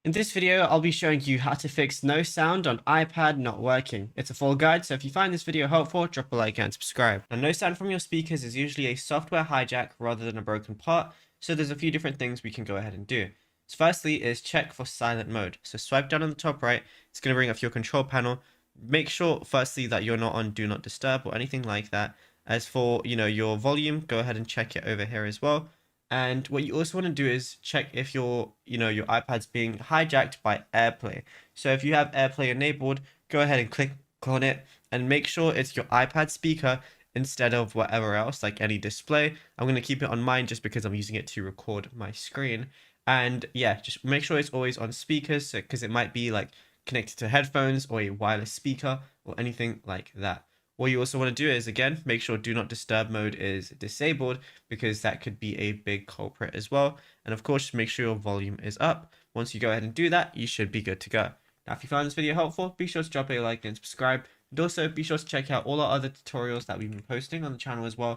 In this video, I'll be showing you how to fix no sound on iPad not working. It's a full guide, so if you find this video helpful, drop a like and subscribe. Now, no sound from your speakers is usually a software hijack rather than a broken part, so there's a few different things we can go ahead and do. So firstly is check for silent mode. So swipe down on the top right, it's going to bring up your control panel. Make sure firstly that you're not on do not disturb or anything like that. As for, your volume, go ahead and check it over here as well. And what you also want to do is check if your iPad's being hijacked by AirPlay. So if you have AirPlay enabled, go ahead and click on it and make sure it's your iPad speaker instead of whatever else, like any display. I'm going to keep it on mine just because I'm using it to record my screen. And yeah, just make sure it's always on speakers because it might be like connected to headphones or a wireless speaker or anything like that. What you also want to do is, again, make sure do not disturb mode is disabled because that could be a big culprit as well. And of course, make sure your volume is up. Once you go ahead and do that, you should be good to go. Now, if you found this video helpful, be sure to drop a like and subscribe. And also be sure to check out all our other tutorials that we've been posting on the channel as well.